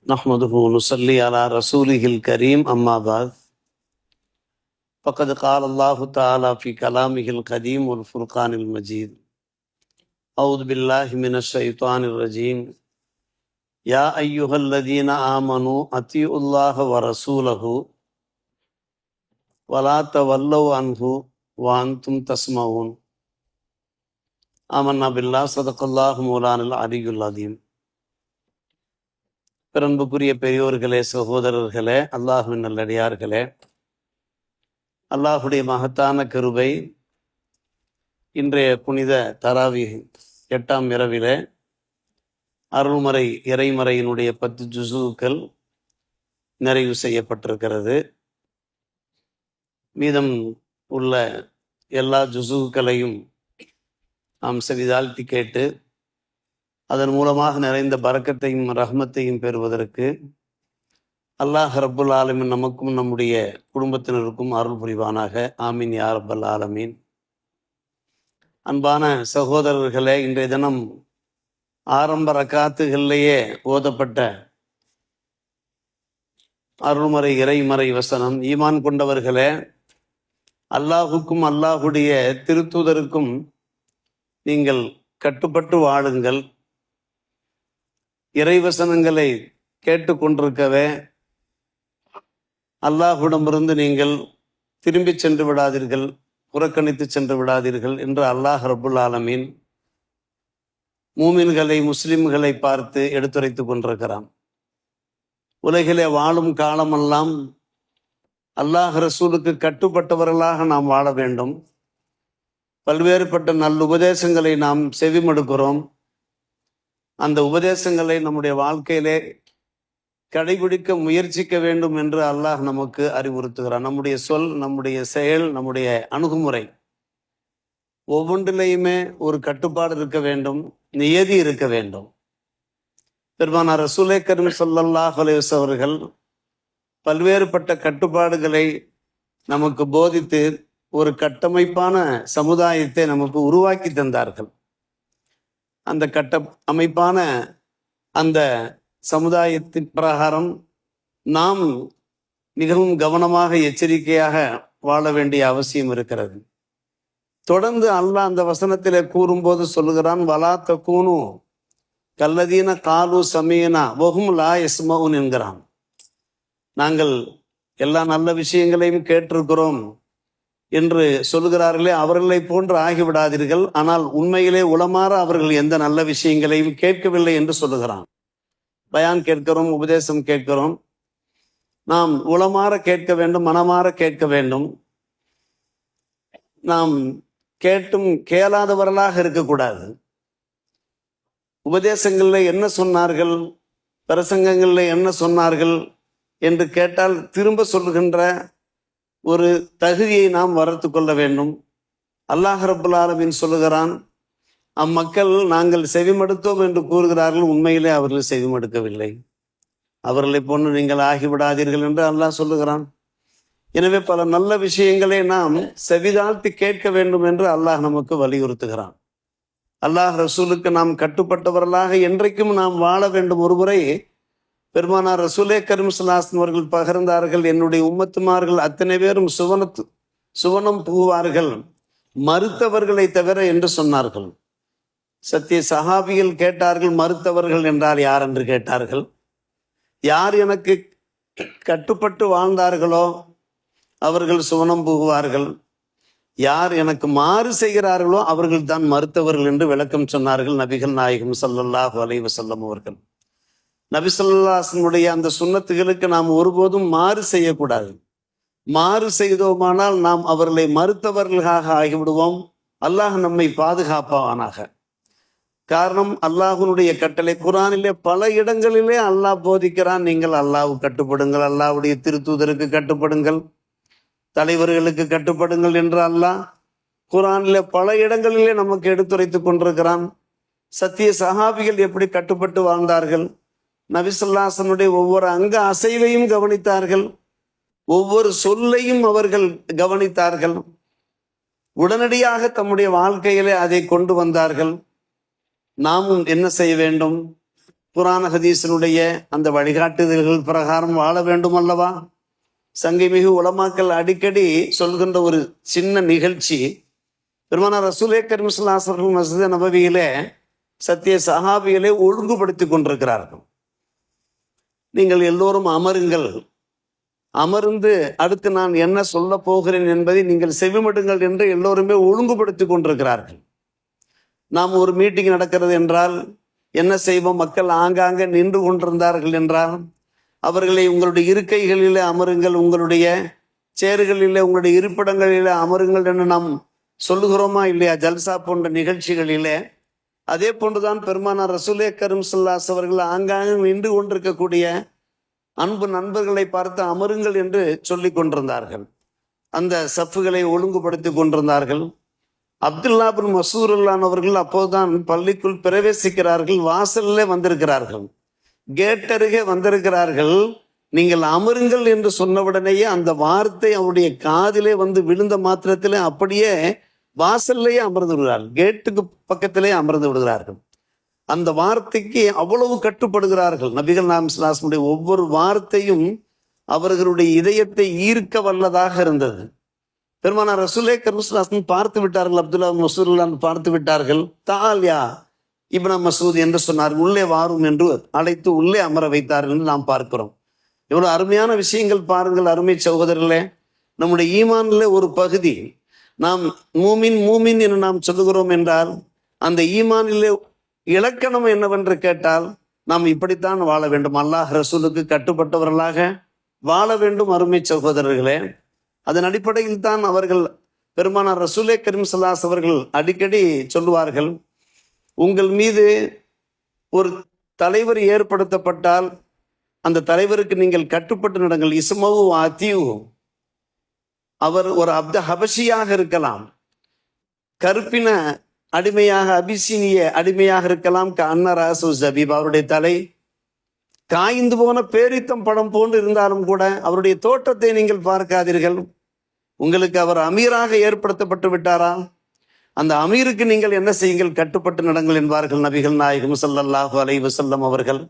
نحمده ونصلي على رسوله الكريم أما بعد فقد قال الله تعالى في كلامه القديم والفرقان المجيد أعوذ بالله من الشيطان الرجيم يا أيها الذين آمنوا أطيعوا الله ورسوله ولا تولوا عنه وأنتم تسمعون آمنا بالله صدق الله مولانا العلي العظيم. பிறன்புக்குரிய பெரியோர்களே, சகோதரர்களே, அல்லாஹுவின் நல்லடியார்களே, அல்லாஹுடைய மகத்தான கிருபை இன்றைய புனித தராவி 8ஆம் இரவிலே அருள்மறை இறைமறையினுடைய 10 ஜுசுக்கள் நிறைவு செய்யப்பட்டிருக்கிறது. மீதம் உள்ள எல்லா ஜுசுக்களையும் நாம் செவிதாழ்த்தி கேட்டு அதன் மூலமாக நிறைந்த பரக்கத்தையும் ரஹ்மத்தையும் பெறுவதற்கு அல்லாஹ் ரப்புல் ஆலமீன் நமக்கும் நம்முடைய குடும்பத்தினருக்கும் அருள் புரிவானாக. ஆமீன் யா ரப்பல் ஆலமீன். அன்பான சகோதரர்களே, இன்றைய தினம் ஆரம்ப ரக்காத்துகளிலேயே ஓதப்பட்ட அருள்மறை இறைமறை வசனம், ஈமான் கொண்டவர்களே, அல்லாஹுக்கும் அல்லாஹுடைய திருத்தூதருக்கும் நீங்கள் கட்டுப்பட்டு வாழுங்கள். இறைவசனங்களை கேட்டு கொண்டிருக்கவே அல்லாஹ்விடமிருந்து நீங்கள் திரும்பி சென்று விடாதீர்கள், புறக்கணித்து சென்று விடாதீர்கள் என்று அல்லாஹ் ரப்புல் ஆலமீன் மூமின்களை, முஸ்லிம்களை பார்த்து எடுத்துரைத்து கொண்டிருக்கிறான். உலகிலே வாழும் காலமெல்லாம் அல்லாஹ் ரசூலுக்கு கட்டுப்பட்டவர்களாக நாம் வாழ வேண்டும். பல்வேறுபட்ட நல்ல உபதேசங்களை நாம் செவிமடுக்கிறோம். அந்த உபதேசங்களை நம்முடைய வாழ்க்கையிலே கடைபிடிக்க முயற்சிக்க வேண்டும் என்று அல்லாஹ் நமக்கு அறிவுறுத்துகிறான். நம்முடைய சொல், நம்முடைய செயல், நம்முடைய அணுகுமுறை ஒவ்வொன்றிலையுமே ஒரு கட்டுப்பாடு இருக்க வேண்டும், நியதி இருக்க வேண்டும். பெருமானார் ரசூலே கரீம் ஸல்லல்லாஹு அலைஹி வஸல்லம் அவர்கள் பல்வேறுபட்ட கட்டுப்பாடுகளை நமக்கு போதித்து ஒரு கட்டமைப்பான சமுதாயத்தை நமக்கு உருவாக்கி தந்தார்கள். அந்த அமைப்பான அந்த சமுதாயத்தின் பிரகாரம் நாம் மிகவும் கவனமாக, எச்சரிக்கையாக வாழ வேண்டிய அவசியம் இருக்கிறது. தொடர்ந்து அல்லாஹ் அந்த வசனத்திலே கூறும்போது சொல்லுகிறான், வலா தகூனு கல்லதீன காலு சமீனா வஹும் லா யஸ்மஊன் என்கிறான். நாங்கள் எல்லா நல்ல விஷயங்களையும் கேட்டிருக்கிறோம் என்று சொல்லுகிறார்களே, அவர்களை போன்று ஆகிவிடாதீர்கள். ஆனால் உண்மையிலே உளமாற அவர்கள் எந்த நல்ல விஷயங்களையும் கேட்கவில்லை என்று சொல்லுகிறான். பயான் கேட்கிறோம், உபதேசம் கேட்கிறோம். நாம் உளமாற கேட்க வேண்டும், மனமாற கேட்க வேண்டும். நாம் கேட்டும் கேளாதவர்களாக இருக்கக்கூடாது. உபதேசங்கள்ல என்ன சொன்னார்கள், பிரசங்கங்கள்ல என்ன சொன்னார்கள் என்று கேட்டால் திரும்ப சொல்லுகின்ற ஒரு தகுதியை நாம் வளர்த்து கொள்ள வேண்டும். அல்லாஹ் ரப்புல் ஆலமீன் சொல்லுகிறான், அம்மக்கள் நாங்கள் செவிமடுத்தோம் என்று கூறுகிறார்கள், உண்மையிலே அவர்கள் செவிமடுக்கவில்லை. அவர்களை போன்று நீங்கள் ஆகிவிடாதீர்கள் என்று அல்லாஹ் சொல்லுகிறான். எனவே பல நல்ல விஷயங்களை நாம் செவிதாழ்த்தி கேட்க வேண்டும் என்று அல்லாஹ் நமக்கு வலியுறுத்துகிறான். அல்லாஹ் ரசூலுக்கு நாம் கட்டுப்பட்டவர்களாக என்றைக்கும் நாம் வாழ வேண்டும். ஒருமுறை பெருமானார் ரசூலே கரீம் ஸல்லல்லாஹு அலைஹி வஸல்லம் அவர்கள் பகிர்ந்தார்கள், என்னுடைய உம்மத்துமார்கள் அத்தனை பேரும் சுவனம் புகுவார்கள், மறுத்தவர்களை தவிர என்று சொன்னார்கள். சத்திய சஹாபிகள் கேட்டார்கள், மறுத்தவர்கள் என்றால் யார் என்று கேட்டார்கள். யார் எனக்கு கட்டுப்பட்டு வாழ்ந்தார்களோ அவர்கள் சுவனம் புகுவார்கள், யார் எனக்கு மாறு செய்கிறார்களோ அவர்கள் தான் மறுத்தவர்கள் என்று விளக்கம் சொன்னார்கள் நபிகள் நாயகம் ஸல்லல்லாஹு அலைஹி வஸல்லம் அவர்கள். நபி ஸல்லல்லாஹு அலைஹி வஸல்லம் அந்த சுன்னத்துகளுக்கு நாம் ஒருபோதும் மாறு செய்யக்கூடாது. மாறு செய்தோமானால் நாம் அவர்களை மறுத்தவர்களாக ஆகிவிடுவோம். அல்லாஹ் நம்மை பாதுகாப்பானாக. காரணம், அல்லாஹ்வுடைய கட்டளை குர்ஆனிலே பல இடங்களிலே அல்லாஹ் போதிக்கிறான், நீங்கள் அல்லாஹ்வுக்கு கட்டுப்படுங்கள், அல்லாஹ்வுடைய திருத்தூதருக்கு கட்டுப்படுங்கள், தலைவர்களுக்கு கட்டுப்படுங்கள் என்று அல்லாஹ் குர்ஆனிலே பல இடங்களிலே நமக்கு எடுத்துரைத்து கொண்டிருக்கிறான். சத்திய சஹாபிகள் எப்படி கட்டுப்பட்டு வாழ்ந்தார்கள், நபி ஸல்லல்லாஹு அலைஹி வஸல்லம் ஒவ்வொரு அங்க அசைவையும் கவனித்தார்கள், ஒவ்வொரு சொல்லையும் அவர்கள் கவனித்தார்கள், உடனடியாக தம்முடைய வாழ்க்கையிலே அதை கொண்டு வந்தார்கள். நாமும் என்ன செய்ய வேண்டும்? குர்ஆன் ஹதீஸினுடைய அந்த வழிகாட்டுதல்கள் பிரகாரம் வாழ வேண்டும் அல்லவா? சங்கைமிகு உலமாக்கள் அடிக்கடி சொல்கின்ற ஒரு சின்ன நிகழ்ச்சி, பெருமானார் ரசூலே கரீம் ஸல்லல்லாஹு அலைஹி வஸல்லம் மஸ்ஜித் நபவியிலே சத்திய சஹாபிகளை ஒழுங்குபடுத்தி கொண்டிருக்கிறார்கள். நீங்கள் எல்லோரும் அமருங்கள், அமர்ந்து அடுத்து நான் என்ன சொல்ல போகிறேன் என்பதை நீங்கள் செவிமடுங்கள் என்று எல்லோருமே ஒழுங்குபடுத்தி கொண்டிருக்கிறார்கள். நாம் ஒரு மீட்டிங் நடக்கிறது என்றால் என்ன செய்வோம்? மக்கள் ஆங்காங்கே நின்று கொண்டிருந்தார்கள் என்றால் அவர்களை உங்களுடைய இருக்கைகளிலே அமருங்கள், உங்களுடைய சேறுகளிலே, உங்களுடைய இருப்பிடங்களிலே அமருங்கள் என்று நாம் சொல்லுகிறோமா இல்லையா? ஜல்சா போன்ற நிகழ்ச்சிகளிலே அதே போன்றுதான் பெருமானார் ரசூலே கரீம் ஸல்லல்லாஹு அலைஹி அவர்கள் ஆங்காங்கே நின்று கொண்டிருக்கக்கூடிய அன்பு நண்பர்களை பார்த்து அமருங்கள் என்று சொல்லி கொண்டிருந்தார்கள். அந்த சஃப்புகளை ஒழுங்குபடுத்தி கொண்டிருந்தார்கள். அப்துல்லா பின் மஸ்ஊத் அவர்கள் அப்போதுதான் பள்ளிக்குள் பிரவேசிக்கிறார்கள். வாசலிலே வந்திருக்கிறார்கள், கேட் அருகே வந்திருக்கிறார்கள். நீங்கள் அமருங்கள் என்று சொன்னவுடனேயே அந்த வார்த்தை அவருடைய காதிலே வந்து விழுந்த மாத்திரத்திலே அப்படியே வாசல்லையே அமர்ந்து விடுகிறார்கள், கேட்டுக்கு பக்கத்திலே அமர்ந்து விடுகிறார்கள். அந்த வார்த்தைக்கு அவ்வளவு கட்டுப்படுகிறார்கள். நபிகள் நாயகம் ஸல்லல்லாஹு அலைஹி வஸல்லம் ஒவ்வொரு வார்த்தையும் அவர்களுடைய இதயத்தை ஈர்க்க வல்லதாக இருந்தது. பெருமானார் ரசூலே கரீம் ஸல்லல்லாஹு அலைஹி வஸல்லம் பார்த்து விட்டார்கள், அப்துல்லா மஸ்ஊத் பார்த்து விட்டார்கள். தால் யா இப்ன மஸ்ஊத் என்று சொன்னார், உள்ளே வாரும் என்று அழைத்து உள்ளே அமர வைத்தார்கள் என்று நாம் பார்க்கிறோம். இவ்வளவு அருமையான விஷயங்கள் பாருங்கள் அருமை சகோதரர்களே. நம்முடைய ஈமானிலே ஒரு பகுதி, நாம் மூமின் என்று நாம் சொல்லுகிறோம் என்றால் அந்த ஈமானிலே இலக்கணம் என்னவென்று கேட்டால் நாம் இப்படித்தான் வாழ வேண்டும், அல்லாஹ் ரசூலுக்கு கட்டுப்பட்டவர்களாக வாழ வேண்டும் அருமை சகோதரர்களே. அதன் அடிப்படையில் தான் அவர்கள் பெருமானார் ரசூலே கரீம் ஸல்லல்லாஹு அலைஹி அவர்கள் அடிக்கடி சொல்லுவார்கள், உங்கள் மீது ஒரு தலைவர் ஏற்படுத்தப்பட்டால் அந்த தலைவருக்கு நீங்கள் கட்டுப்பட்டு நடங்கள். இஸ்மவு அத்தியு, அவர் ஒரு அப்த ஹபஷியாக இருக்கலாம், கருப்பின அடிமையாக அபிசீனிய அடிமையாக இருக்கலாம். அன்னராசு ஜபீப், அவருடைய தலை காய்ந்து போன பேரித்தம் படம் போன்று இருந்தாலும் கூட அவருடைய தோற்றத்தை நீங்கள் பார்க்காதீர்கள். உங்களுக்கு அவர் அமீராக ஏற்படுத்தப்பட்டு விட்டாரா, அந்த அமீருக்கு நீங்கள் என்ன செய்யுங்கள்? கட்டுப்பட்டு நடங்கள் என்பார்கள் நபிகள் நாயகம் ஸல்லல்லாஹு அலைஹி வஸல்லம் அவர்கள்.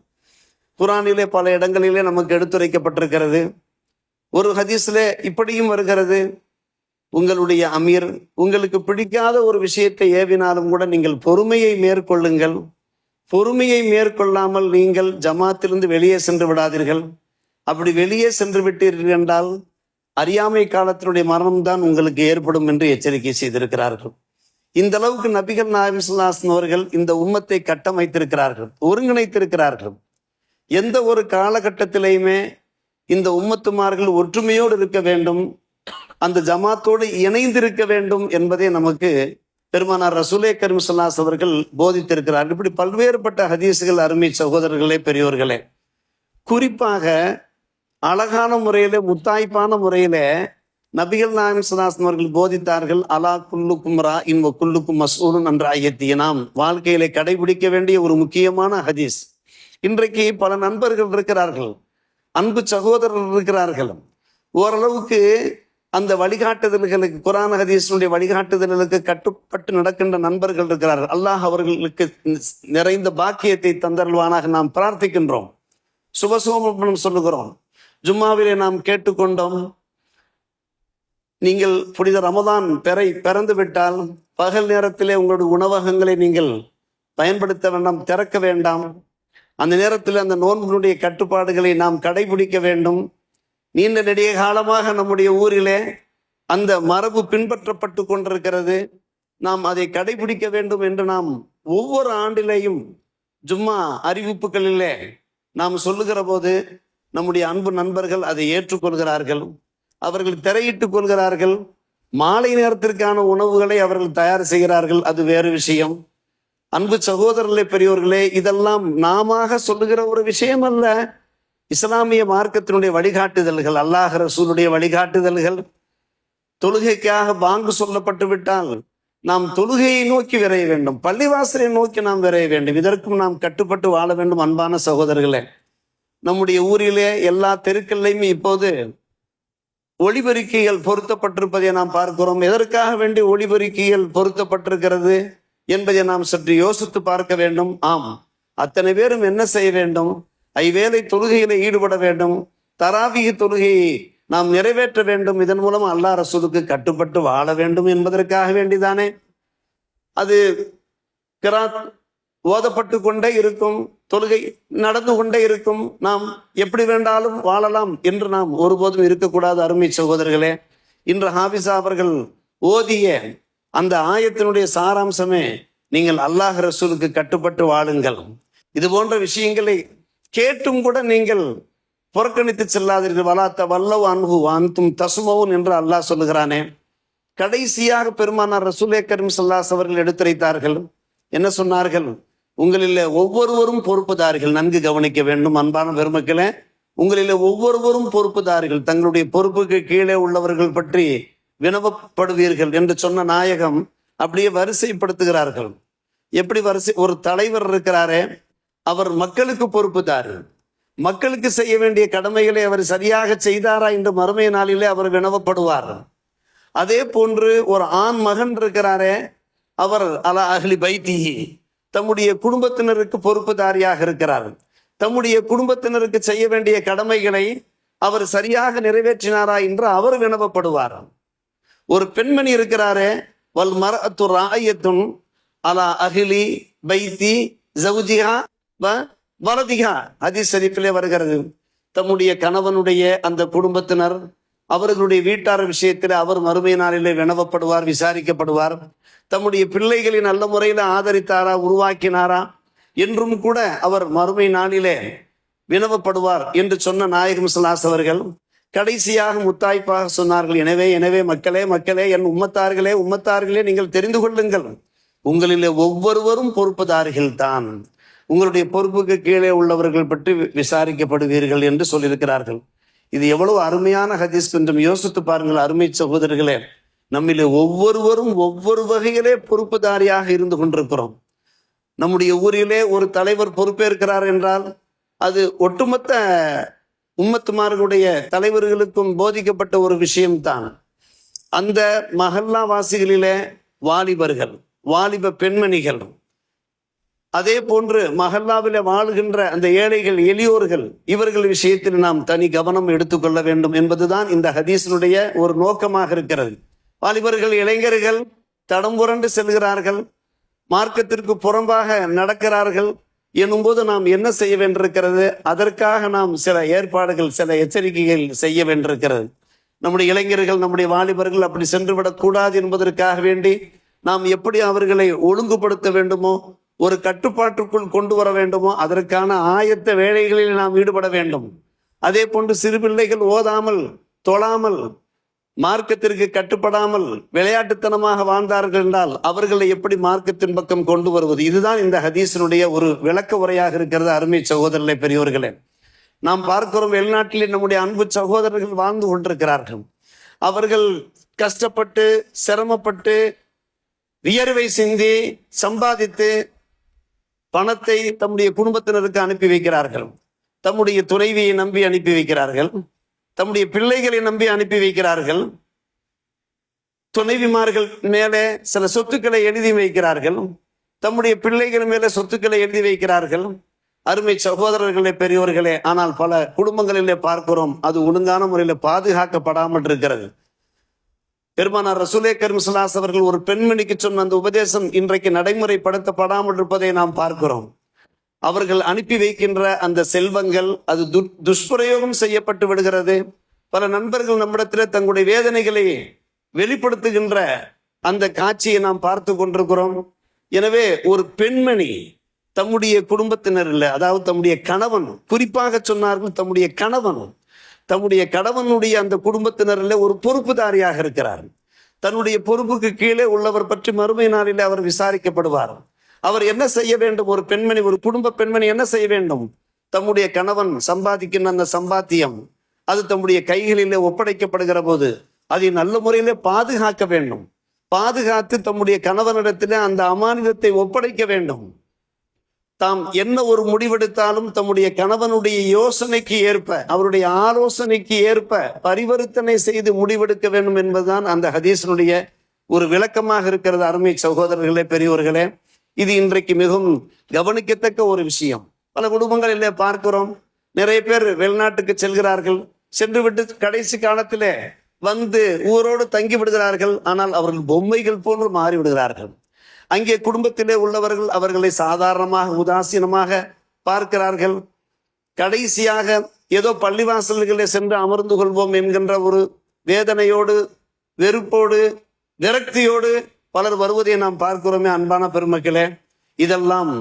குர்ஆனிலே பல இடங்களிலே நமக்கு எடுத்துரைக்கப்பட்டிருக்கிறது. ஒரு ஹதீஸிலே இப்படியும் வருகிறது, உங்களுடைய அமீர் உங்களுக்கு பிடிக்காத ஒரு விஷயத்தை ஏவினாலும் கூட நீங்கள் பொறுமையை மேற்கொள்ளுங்கள். பொறுமையை மேற்கொள்ளாமல் நீங்கள் ஜமாத்திலிருந்து வெளியே சென்று விடாதீர்கள். அப்படி வெளியே சென்று விட்டீர்கள் என்றால் அறியாமை காலத்தினுடைய மரணம்தான் உங்களுக்கு ஏற்படும் என்று எச்சரிக்கை செய்திருக்கிறார்கள். இந்த அளவுக்கு நபிகள் நாயகம் ஸல்லல்லாஹு அலைஹி வஸல்லம் அவர்கள் இந்த உம்மத்தை கட்டமைத்திருக்கிறார்கள், ஒருங்கிணைத்திருக்கிறார்கள். எந்த ஒரு காலகட்டத்திலையுமே இந்த உம்மத்துமார்கள் ஒற்றுமையோடு இருக்க வேண்டும், அந்த ஜமாத்தோடு இணைந்திருக்க வேண்டும் என்பதை நமக்கு பெருமானார் ரசூலே கரீம் ஸல்லல்லாஹு அலைஹி அவர்கள் போதித்திருக்கிறார்கள். இப்படி பல்வேறுபட்ட ஹதீஸுகள் அருமை சகோதரர்களே, பெரியோர்களே, குறிப்பாக அழகான முறையிலே முத்தாய்ப்பான முறையிலே நபிகள் நாயகம் ஸல்லல்லாஹு அலைஹி அவர்கள் போதித்தார்கள். அலா குல்லுக்கும் ராஇன் வ குல்லுக்கும் மஸ்ஊலுன் அன் ரஅய்யத்திஹி. நாம் வாழ்க்கையிலே கடைபிடிக்க வேண்டிய ஒரு முக்கியமான ஹதீஸ். இன்றைக்கு பல நண்பர்கள் இருக்கிறார்கள், அன்பு சகோதரர்கள் இருக்கிறார்கள், ஓரளவுக்கு அந்த வழிகாட்டுதல்களுக்கு, குர்ஆன் ஹதீஸினுடைய வழிகாட்டுதல்களுக்கு கட்டுப்பட்டு நடக்கின்ற நண்பர்கள் இருக்கிறார்கள். அல்லாஹ் அவர்களுக்கு நிறைந்த பாக்கியத்தை தந்தருள்வானாக நாம் பிரார்த்திக்கின்றோம், சுபசோமனம் சொல்லுகிறோம். ஜும்மாவிலே நாம் கேட்டுக்கொண்டோம், நீங்கள் புனித ரமதான் பிறந்து விட்டால் பகல் நேரத்திலே உங்களுடைய உணவகங்களை நீங்கள் பயன்படுத்த வேண்டாம், திறக்க வேண்டாம். அந்த நேரத்தில் அந்த நோன்பினுடைய கட்டுப்பாடுகளை நாம் கடைபிடிக்க வேண்டும். நீண்ட நெடிய காலமாக நம்முடைய ஊரிலே அந்த மரபு பின்பற்றப்பட்டு கொண்டிருக்கிறது, நாம் அதை கடைபிடிக்க வேண்டும் என்று நாம் ஒவ்வொரு ஆண்டிலேயும் ஜும்மா அறிவிப்புகளிலே நாம் சொல்லுகிற போது நம்முடைய அன்பு நண்பர்கள் அதை ஏற்றுக்கொள்கிறார்கள், அவர்கள் திரையிட்டுக் கொள்கிறார்கள். மாலை நேரத்திற்கான உணவுகளை அவர்கள் தயார் செய்கிறார்கள், அது வேறு விஷயம். அன்பு சகோதரர்களே, பெரியோர்களே, இதெல்லாம் நாம சொல்லுகிற ஒரு விஷயம் அல்ல. இஸ்லாமிய மார்க்கத்தினுடைய வழிகாட்டுதல்கள், அல்லாஹ் ரசூலுடைய வழிகாட்டுதல்கள். தொழுகைக்காக பாங்கு சொல்லப்பட்டு விட்டால் நாம் தொழுகையை நோக்கி விரைய வேண்டும், பள்ளிவாசலை நோக்கி நாம் விரைய வேண்டும். இதற்கும் நாம் கட்டுப்பட்டு வாழ வேண்டும். அன்பான சகோதரர்களே, நம்முடைய ஊரிலே எல்லா தெருக்கள்லையும் இப்போது ஒளிபெருக்கிகள் பொருத்தப்பட்டிருப்பதை நாம் பார்க்கிறோம். எதற்காக வேண்டி ஒளிபெருக்கிகள் பொருத்தப்பட்டிருக்கிறது என்பதை நாம் சற்று யோசித்து பார்க்க வேண்டும். ஆம், அத்தனை பேரும் என்ன செய்ய வேண்டும்? ஐவேளை தொழுகையில ஈடுபட வேண்டும். தராவிக தொழுகையை நாம் நிறைவேற்ற வேண்டும். இதன் மூலம் அல்லாஹ் ரசூலுக்கு கட்டுப்பட்டு வாழ வேண்டும் என்பதற்காக வேண்டிதானே. அது கிராத் ஓதப்பட்டு கொண்டே இருக்கும், தொழுகை நடந்து கொண்டே இருக்கும், நாம் எப்படி வேண்டாலும் வாழலாம் என்று நாம் ஒருபோதும் இருக்கக்கூடாது. அருமை சகோதரர்களே, இன்று ஹாபிஸா அவர்கள் ஓதிய அந்த ஆயத்தினுடைய சாராம்சமே நீங்கள் அல்லாஹ் ரசூலுக்கு கட்டுப்பட்டு வாழுங்கள். இது போன்ற விஷயங்களை கேட்டும் கூட நீங்கள் புறக்கணித்து செல்லாதீர்கள். வலாத்த வல்லவ் அன்ஹு அன்தும் தசுமவுன் என்று அல்லாஹ் சொல்லுகிறானே. கடைசியாக பெருமானார் ரசூலே கரீம் ஸல்லல்லாஹு அலைஹி அவர்கள் எடுத்துரைத்தார்கள். என்ன சொன்னார்கள்? உங்களிலே ஒவ்வொருவரும் பொறுப்புதார்கள். நன்கு கவனிக்க வேண்டும் அன்பான பெருமக்களே. உங்களிலே ஒவ்வொருவரும் பொறுப்புதார்கள். தங்களுடைய பொறுப்புக்கு கீழே உள்ளவர்கள் பற்றி வினவப்படுவீர்கள் என்று சொன்ன நாயகம் அப்படியே வரிசைப்படுத்துகிறார்கள். எப்படி வரிசை? ஒரு தலைவர் இருக்கிறாரே, அவர் மக்களுக்கு பொறுப்புதார். மக்களுக்கு செய்ய வேண்டிய கடமைகளை அவர் சரியாக செய்தாரா என்று மறுமை நாளிலே அவர் வினவப்படுவார். அதே போன்று ஒரு ஆண் மகன் இருக்கிறாரே, அவர் அலா அஹ்லி பைத்திஹி, தம்முடைய குடும்பத்தினருக்கு பொறுப்புதாரியாக இருக்கிறார். தம்முடைய குடும்பத்தினருக்கு செய்ய வேண்டிய கடமைகளை அவர் சரியாக நிறைவேற்றினாரா என்று அவர் வினவப்படுவார். ஒரு பெண்மணி இருக்கிறாரே, வல் மர்அத்து ராயத்துன் அலா அஹ்லி பைத்தி ஜௌஜிஹா வ வலதிஹா. ஹதீஸ் ஷரீஃபிலே வருகிறது. தம்முடைய கணவனுடைய அந்த குடும்பத்தினர், அவர்களுடைய வீட்டார் விஷயத்தில் அவர் மறுமை நாளிலே வினவப்படுவார், விசாரிக்கப்படுவார். தம்முடைய பிள்ளைகளை நல்ல முறையில் ஆதரித்தாரா, உருவாக்கினாரா என்றும் கூட அவர் மறுமை நாளிலே வினவப்படுவார் என்று சொன்ன நாயகம் ஸல்லல்லாஹு அலைஹி அவர்கள் கடைசியாக முத்தாய்ப்பாக சொன்னார்கள். எனவே மக்களே, என் உம்மத்தார்களே, நீங்கள் தெரிந்து கொள்ளுங்கள், உங்களிலே ஒவ்வொருவரும் பொறுப்புதாரிகள் தான். உங்களுடைய பொறுப்புக்கு கீழே உள்ளவர்கள் பற்றி விசாரிக்கப்படுவீர்கள் என்று சொல்லியிருக்கிறார்கள். இது எவ்வளவு அருமையான ஹதீஸ், கொஞ்சம் யோசித்து பாருங்கள் அருமை சகோதரர்களே. நம்மிலே ஒவ்வொருவரும் ஒவ்வொரு வகையிலே பொறுப்புதாரியாக இருந்து கொண்டிருக்கிறோம். நம்முடைய ஊரிலே ஒரு தலைவர் பொறுப்பேற்கிறார் என்றால் அது ஒட்டுமொத்த உம்மத்துமார்களுடைய தலைவர்களுக்கும் போதிக்கப்பட்ட ஒரு விஷயம்தான். அந்த மஹல்லா வாசிகளிலே வாலிபர்கள், வாலிப பெண்மணிகள், அதே போன்று மஹல்லாவிலே வாழுகின்ற அந்த ஏழைகள், எளியோர்கள், இவர்கள் விஷயத்தில் நாம் தனி கவனம் எடுத்துக்கொள்ள வேண்டும் என்பதுதான் இந்த ஹதீஸினுடைய ஒரு நோக்கமாக இருக்கிறது. வாலிபர்கள், இளைஞர்கள் தடம் புரண்டு செல்கிறார்கள், மார்க்கத்திற்கு புறம்பாக நடக்கிறார்கள் எனும்போது நாம் என்ன செய்ய வேண்டியிருக்கிறது? அதற்காக நாம் சில ஏற்பாடுகள், சில எச்சரிக்கைகள் செய்ய வேண்டியிருக்கிறது. நம்முடைய இளைஞர்கள், நம்முடைய வாலிபர்கள் அப்படி சென்றுவிடக்கூடாது என்பதற்காக வேண்டி நாம் எப்படி அவர்களை ஒழுங்குபடுத்த வேண்டுமோ, ஒரு கட்டுப்பாட்டுக்குள் கொண்டு வர வேண்டுமோ, அதற்கான ஆயத்த வேலைகளில் நாம் ஈடுபட வேண்டும். அதே போன்று சிறு பிள்ளைகள் ஓதாமல், தொழாமல், மார்க்கத்திற்கு கட்டுப்படாமல் விளையாட்டுத்தனமாக வாழ்ந்தார்கள் என்றால் அவர்களை எப்படி மார்க்கத்தின் பக்கம் கொண்டு வருவது? இதுதான் இந்த ஹதீஸினுடைய ஒரு விளக்க உரையாக இருக்கிறது. அருமை சகோதரர்களே, பெரியோர்களே, நாம் பார்க்கிறோம் வெளிநாட்டிலே நம்முடைய அன்பு சகோதரர்கள் வாழ்ந்து கொண்டிருக்கிறார்கள். அவர்கள் கஷ்டப்பட்டு, சிரமப்பட்டு, வியர்வை சிந்தி சம்பாதித்து பணத்தை தம்முடைய குடும்பத்தினருக்கு அனுப்பி வைக்கிறார்கள். தம்முடைய துணைவியை நம்பி அனுப்பி வைக்கிறார்கள். தம்முடைய பிள்ளைகளை நம்பி அனுப்பி வைக்கிறார்கள். துணைவிமார்கள் மேலே சில சொத்துக்களை எழுதி வைக்கிறார்கள். தம்முடைய பிள்ளைகள் மேலே சொத்துக்களை எழுதி வைக்கிறார்கள். அருமை சகோதரர்களே, பெரியோர்களே, ஆனால் பல குடும்பங்களிலே பார்க்கிறோம் அது ஒழுங்கான முறையில் பாதுகாக்கப்படாமல் இருக்கிறது. பெருமானார் ரசூலே கரீம் ஸல்லல்லாஹு அலைஹி அவர்கள் ஒரு பெண்மணிக்கு சொன்ன அந்த உபதேசம் இன்றைக்கு நடைமுறைப்படுத்தப்படாமல் இருப்பதை நாம் பார்க்கிறோம். அவர்கள் அனுப்பி வைக்கின்ற அந்த செல்வங்கள் அது துஷ்பிரயோகம் செய்யப்பட்டு விடுகிறது. பல நண்பர்கள் நம்மிடத்தில் தங்களுடைய வேதனைகளை வெளிப்படுத்துகின்ற அந்த காட்சியை நாம் பார்த்து கொண்டிருக்கிறோம். எனவே ஒரு பெண்மணி தம்முடைய குடும்பத்தினர் இல்லை, அதாவது தம்முடைய கணவன், குறிப்பாக சொன்னார்கள் தம்முடைய கணவனுடைய அந்த குடும்பத்தினரில் ஒரு பொறுப்புதாரியாக இருக்கிறார். தன்னுடைய பொறுப்புக்கு கீழே உள்ளவர் பற்றி மறுமை நாளிலே அவர் விசாரிக்கப்படுவார். அவர் என்ன செய்ய வேண்டும்? ஒரு பெண்மணி, ஒரு குடும்ப பெண்மணி என்ன செய்ய வேண்டும்? தம்முடைய கணவன் சம்பாதிக்கின்ற அந்த சம்பாத்தியம் அது தம்முடைய கைகளிலே ஒப்படைக்கப்படுகிற போது அதை நல்ல முறையிலே பாதுகாக்க வேண்டும். பாதுகாத்து தம்முடைய கணவனிடத்திலே அந்த அமானிதத்தை ஒப்படைக்க வேண்டும். தாம் என்ன ஒரு முடிவெடுத்தாலும் தம்முடைய கணவனுடைய யோசனைக்கு ஏற்ப, அவருடைய ஆலோசனைக்கு ஏற்ப பரிவர்த்தனை செய்து முடிவெடுக்க வேண்டும் என்பதுதான் அந்த ஹதீஸினுடைய ஒரு விளக்கமாக இருக்கிறது. அருமை சகோதரர்களே, பெரியோர்களே, இது இன்றைக்கு மிகவும் கவனிக்கத்தக்க ஒரு விஷயம். பல குடும்பங்களிலே பார்க்கிறோம், நிறைய பேர் வெளிநாட்டுக்கு செல்கிறார்கள், சென்றுவிட்டு கடைசி காலத்திலே வந்து ஊரோடு தங்கி விடுகிறார்கள். ஆனால் அவர்கள் பொம்மைகள் போன்று மாறி விடுகிறார்கள். அங்கே குடும்பத்திலே உள்ளவர்கள் அவர்களை சாதாரணமாக உதாசீனமாக பார்க்கிறார்கள். கடைசியாக ஏதோ பள்ளிவாசல்களே சென்று அமர்ந்து கொள்வோம் என்கின்ற ஒரு வேதனையோடு, வெறுப்போடு, விரக்தியோடு பலர் வருவதை நாம் பார்க்கிறோமே. அன்பான பெருமக்களே, இதெல்லாம்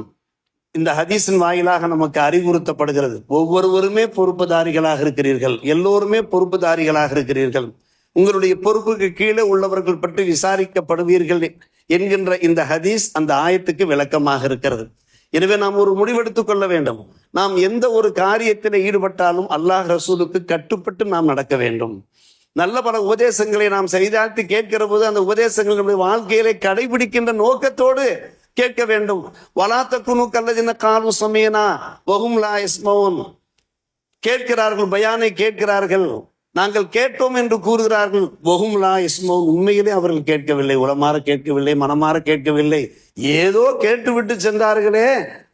இந்த ஹதீஸின் வாயிலாக நமக்கு அறிவுறுத்தப்படுகிறது. ஒவ்வொருவருமே பொறுப்புதாரிகளாக இருக்கிறீர்கள், எல்லோருமே பொறுப்புதாரிகளாக இருக்கிறீர்கள். உங்களுடைய பொறுப்புக்கு கீழே உள்ளவர்கள் பற்றி விசாரிக்கப்படுவீர்கள் என்கின்ற இந்த ஹதீஸ் அந்த ஆயத்துக்கு விளக்கமாக இருக்கிறது. எனவே நாம் ஒரு முடிவெடுத்துக் கொள்ள வேண்டும். நாம் எந்த ஒரு காரியத்தில் ஈடுபட்டாலும் அல்லாஹ் ரசூலுக்கு கட்டுப்பட்டு நாம் நடக்க வேண்டும். நல்ல பல உபதேசங்களை நாம் செய்தாழ்த்தி கேட்கிற போது அந்த உபதேசங்கள் நம்முடைய வாழ்க்கையிலே கடைபிடிக்கின்ற நோக்கத்தோடு கேட்க வேண்டும். வலாத்தக்குனு கல்லதின காலும் சமயனா வஹும் லா யஸ்மவுன். கேட்கிறார்கள், பயானை கேட்கிறார்கள், நாங்கள் கேட்டோம் என்று கூறுகிறார்கள். வஹும் லா யஸ்மவுன். உண்மையிலே அவர்கள் கேட்கவில்லை, உளமாற கேட்கவில்லை, மனமாற கேட்கவில்லை, ஏதோ கேட்டுவிட்டு சென்றார்களே,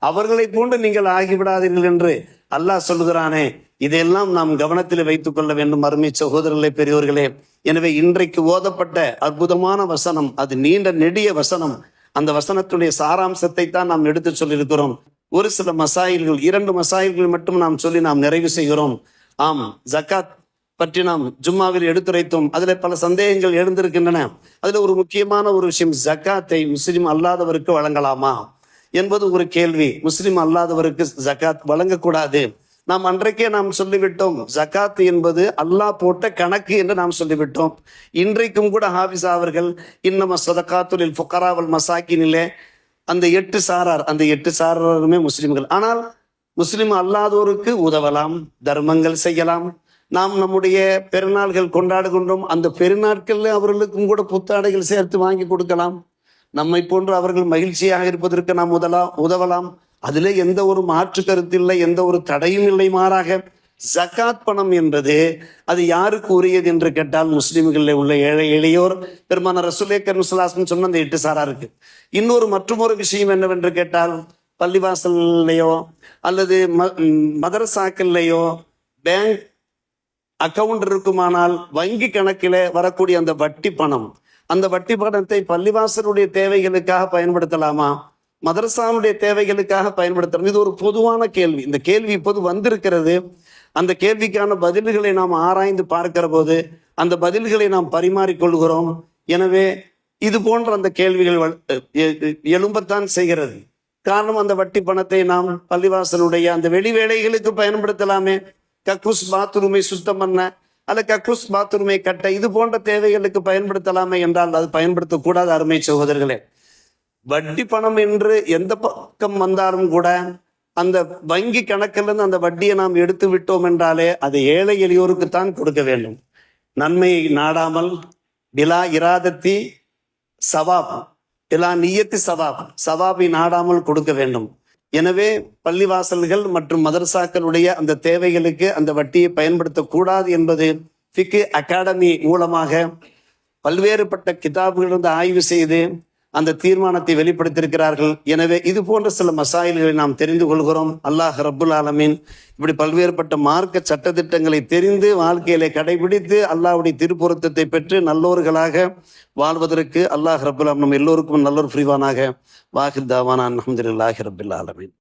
அவர்களை போன்று நீங்கள் ஆகிவிடாதீர்கள் என்று அல்லாஹ் சொல்லுகிறானே. இதையெல்லாம் நாம் கவனத்தில் வைத்துக் கொள்ள வேண்டும் அருமை சகோதரர்களே, பெரியோர்களே. எனவே இன்றைக்கு ஓதப்பட்ட அற்புதமான வசனம், அது நீண்ட நெடிய வசனம். அந்த வசனத்துடைய சாராம்சத்தை தான் நாம் எடுத்து சொல்லியிருக்கிறோம். ஒரு சில மசாயில்கள், 2 மசாயில்கள் மட்டும் நாம் சொல்லி நாம் நிறைவு செய்கிறோம். ஆம், ஜக்காத் பற்றி நாம் ஜும்மாவில் எடுத்துரைத்தோம். அதுல பல சந்தேகங்கள் எழுந்திருக்கின்றன. அதுல ஒரு முக்கியமான ஒரு விஷயம், ஜக்காத்தை முஸ்லிம் அல்லாதவருக்கு வழங்கலாமா என்பது ஒரு கேள்வி. முஸ்லிம் அல்லாதவருக்கு ஜக்காத் வழங்கக்கூடாது. நாம் அன்றைக்கே நாம் சொல்லிவிட்டோம், ஜக்காத் என்பது அல்லாஹ் போட்ட கணக்கு என்று நாம் சொல்லிவிட்டோம். இன்றைக்கும் கூட ஹாஃபிஸ் அவர்கள் இன்னம சதகாத்துல் ஃபுகராவல் மசாக்கினிலே அந்த 8 சாரார், அந்த 8 சாராருமே முஸ்லிம்கள். ஆனால் முஸ்லிம் அல்லாதோருக்கு உதவலாம், தர்மங்கள் செய்யலாம். நாம் நம்முடைய பெருநாள்கள் கொண்டாடுகின்றோம், அந்த பெருநாட்கள்ல அவர்களுக்கும் கூட புத்தாடைகள் சேர்த்து வாங்கி கொடுக்கலாம். நம்மை போன்று அவர்கள் மகிழ்ச்சியாக இருப்பதற்கு நாம் உதவலாம். அதிலே எந்த ஒரு மாற்று கருத்து இல்லை, எந்த ஒரு தடையும் இல்லை. மாறாக ஜக்காத் பணம் என்பது அது யாருக்கு உரியது என்று கேட்டால், முஸ்லிம்களில் உள்ள ஏழை எளியோர், பெருமான ரசூலே கரீம் ஸல்லல்லாஹு அலைஹி வஸல்லம் சொன்ன அந்த 8 சாராருக்கு. மற்றொரு விஷயம் என்னவென்று கேட்டால், பள்ளிவாசல்லையோ அல்லது மதரசாக்கள்லையோ பேங்க் அக்கவுண்ட் இருக்குமானால் வங்கி கணக்கில் வரக்கூடிய அந்த வட்டி பணம், அந்த வட்டி பணத்தை பள்ளிவாசலுடைய தேவைகளுக்காக பயன்படுத்தலாமா, மதரசாவுடைய தேவைகளுக்காக பயன்படுத்தலாம்? இது ஒரு பொதுவான கேள்வி. இந்த கேள்வி இப்போது வந்திருக்கிறது. அந்த கேள்விக்கான பதில்களை நாம் ஆராய்ந்து பார்க்கிற போது அந்த பதில்களை நாம் பரிமாறிக்கொள்கிறோம். எனவே இது போன்ற அந்த கேள்விகள் எழும்பத்தான் செய்கிறது. காரணம், அந்த வட்டி பணத்தை நாம் பள்ளிவாசலுடைய அந்த வெளி வேலைகளுக்கு பயன்படுத்தலாமே. கக்கூஸ் பாத்ரூமை சுத்தம் பண்ண அல்ல கக்கூஸ் பாத்ரூமை கட்ட, இது போன்ற தேவைகளுக்கு பயன்படுத்தலாமே என்றால் அது பயன்படுத்தக்கூடாது அருமை சகோதரர்களே. வட்டி பணம் என்று எந்த பக்கம் வந்தாலும் கூட அந்த வங்கி கணக்கிலிருந்து அந்த வட்டியை நாம் எடுத்து விட்டோம் என்றாலே அது ஏழை எளியோருக்குத்தான் கொடுக்க வேண்டும். நன்மையை நாடாமல் பிலா இராதத்தி சவாப், பிலா நியத்தி சவாப், சவாபை நாடாமல் கொடுக்க வேண்டும். எனவே பள்ளிவாசல்கள் மற்றும் மதரசாக்களுடைய அந்த தேவைகளுக்கு அந்த வட்டியை பயன்படுத்தக்கூடாது என்பது ஃபிக்கு அகாடமி மூலமாக பல்வேறுபட்ட கிதாபுகளிலிருந்து ஆய்வு செய்து அந்த தீர்மானத்தை வெளிப்படுத்தியிருக்கிறார்கள். எனவே இது போன்ற சில மசாயில்களை நாம் தெரிந்து கொள்கிறோம். அல்லாஹ் ரப்புல் ஆலமீன் இப்படி பல்வேறுபட்ட மார்க்க சட்டத்திட்டங்களை தெரிந்து வாழ்க்கையிலே கடைபிடித்து அல்லாஹ்வுடைய திருப்பொருத்தத்தை பெற்று நல்லோர்களாக வாழ்வதற்கு அல்லாஹ் ரப்புல் ஆலமீன் எல்லோருக்கும் நல்லோர் புரிவானாக. வாஹிர் தாவானா அல்ஹம்துலில்லாஹி ரப்பில் ஆலமீன்.